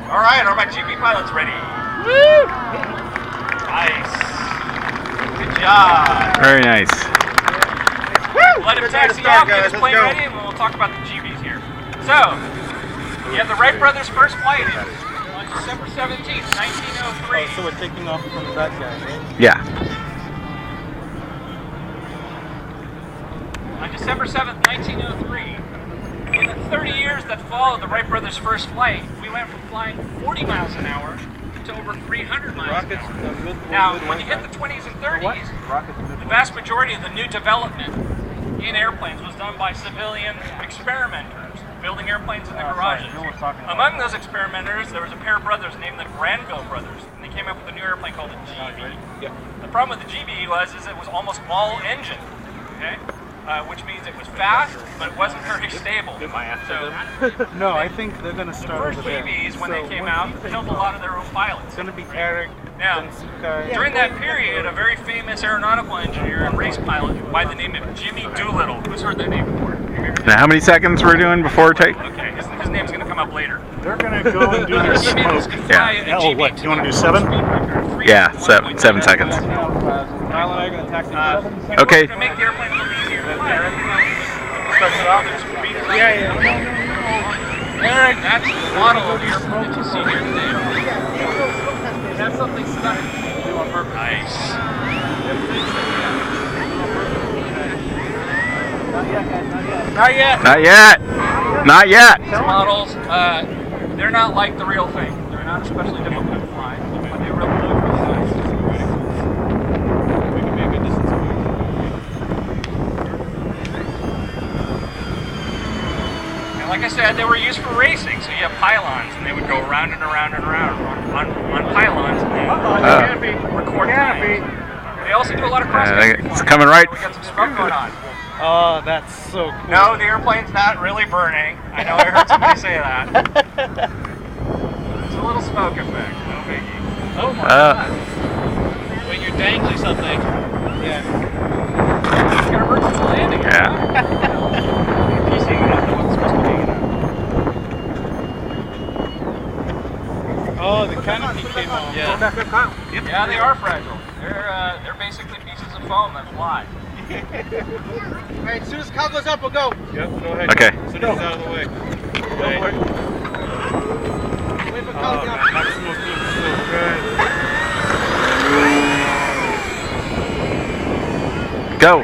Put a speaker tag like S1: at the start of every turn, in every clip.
S1: All right, are my GeeBee pilots ready? Woo! Nice. Good job.
S2: Very nice.
S1: Woo! Let him taxi out, get his plane ready, and we'll talk about the GeeBees here. So, you have the Wright brothers' first flight on December 17th, 1903.
S3: Oh, so we're taking off from that guy, right?
S2: Yeah.
S1: On December 7th, 1903, in the 30 years that followed the Wright brothers' first flight, we went from flying 40 miles an hour to over 300 miles an hour. Now, when you hit the 20s and 30s, the vast majority of the new development in airplanes was done by civilian experimenters, building airplanes in the garages. Among those experimenters, there was a pair of brothers named the Granville brothers, and they came up with a new airplane called the GeeBee. The problem with the GeeBee was it was almost all engine, okay? Which means it was fast, but it wasn't very stable. So,
S3: no, I think they're going to start
S1: the first GeeBees, when they came out, killed a lot of their own pilots.
S3: It's going to be Eric.
S1: Now, during that period, a very famous aeronautical engineer and race pilot by the name of Jimmy Doolittle. Who's heard that name before?
S2: Now, how many seconds we're doing before take?
S1: Okay, his name's going to come up later.
S3: They're going to go and do their smoke.
S2: Yeah.
S3: Oh, what? You want to do 7?
S2: Yeah, 7 seconds.
S3: Kyle and I are going to taxi.
S2: Okay.
S1: To make the airplane a little easier to fly.
S3: Yeah.
S1: Eric, that's the model of the airplane that you see here today. That's something stuck. Nice.
S3: Not yet.
S2: Not yet. Not yet.
S1: These models, they're not like the real thing. They're not especially difficult to fly, but they really look really nice. We can make a distance away. And like I said, they were used for racing, so you have pylons, and they would go around and around and around on pylons, and they record time. They also do a lot of cross-country
S2: It's coming right.
S1: We got some smoke going on.
S3: Oh, that's so cool.
S1: No, the airplane's not really burning. I know I heard somebody say that. It's a little smoke effect. No biggie. Oh my God. When you're dangling something. Yeah. It's got emergency landing.
S2: Yeah.
S1: PC, you don't know what's supposed to be hanging out.
S3: Oh, the canopy came off.
S1: Yeah. Yeah, they are fragile. They're basically pieces of foam that fly.
S3: Alright, as soon as Kyle goes up, we'll go. Yep, go ahead.
S2: Okay.
S3: As soon as he's out of the way. Wait for Kyle to get up. That smoke looks so good.
S2: Go.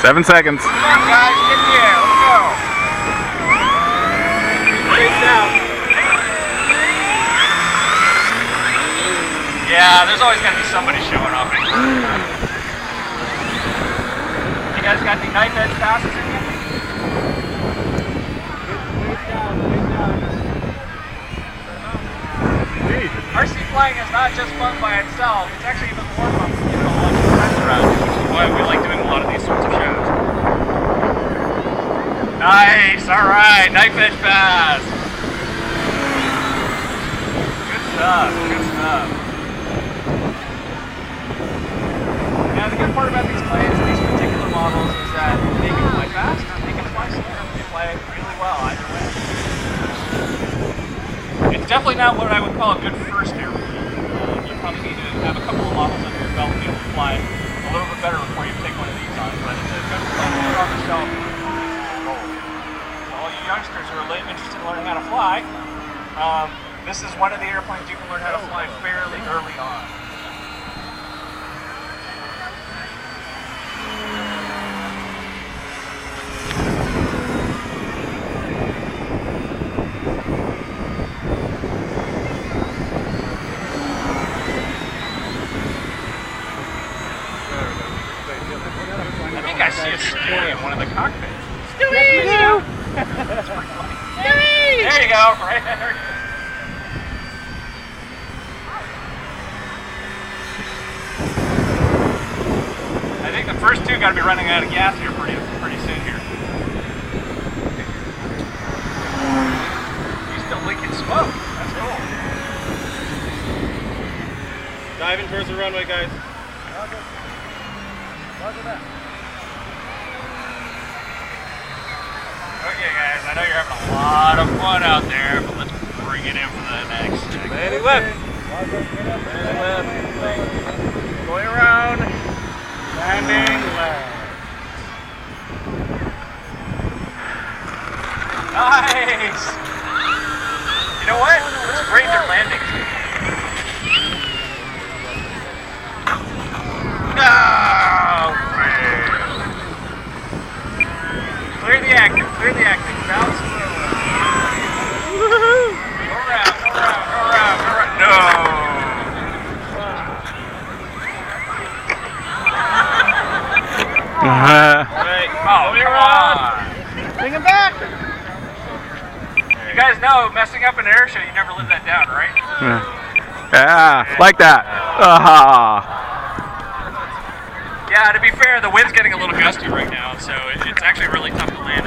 S2: 7 seconds.
S1: Come on, guys, get in the air. Let's go. Face out. Yeah, there's always got to be somebody showing off. You guys got any knife edge passes in you? RC flying is not just fun by itself, it's actually even more fun when you get a bunch of friends around you, which is why we like doing a lot of these sorts of shows. Nice, alright, knife edge pass. Good stuff, good stuff. Now the good part about these planes, these particular models, is that they can fly fast, they can fly slow, they fly really well either way. It's definitely not what I would call a good first airplane. You probably need to have a couple of models under your belt to be able to fly a little bit better before you take one of these on, but it's a good plane to put on the shelf. All you youngsters who are interested in learning how to fly, this is one of the airplanes you can learn how to fly fairly early on. I see a Stewie in one of the cockpits. Stewie! There you go, right there. I think the first two got to be running out of gas here pretty soon here. He's still leaking smoke. That's cool.
S3: Diving towards the runway, guys.
S1: Okay, guys. guys, I know you're having a lot of fun out there, but let's bring it in for the next.
S3: Landing left. Going around. Landing left.
S1: Nice! You know what? Let's grade their landing. No! Clear the active, clear the active. Bounce. Woohoo! Go around, go around, go around, go around. No!
S3: Right.
S1: Oh, come on!
S3: Bring him back.
S1: You guys know, messing up an airshow, you never live that down, right?
S2: Yeah, like that.
S1: Yeah, to be fair, the wind's getting a little gusty right now, so it's actually really tough to land.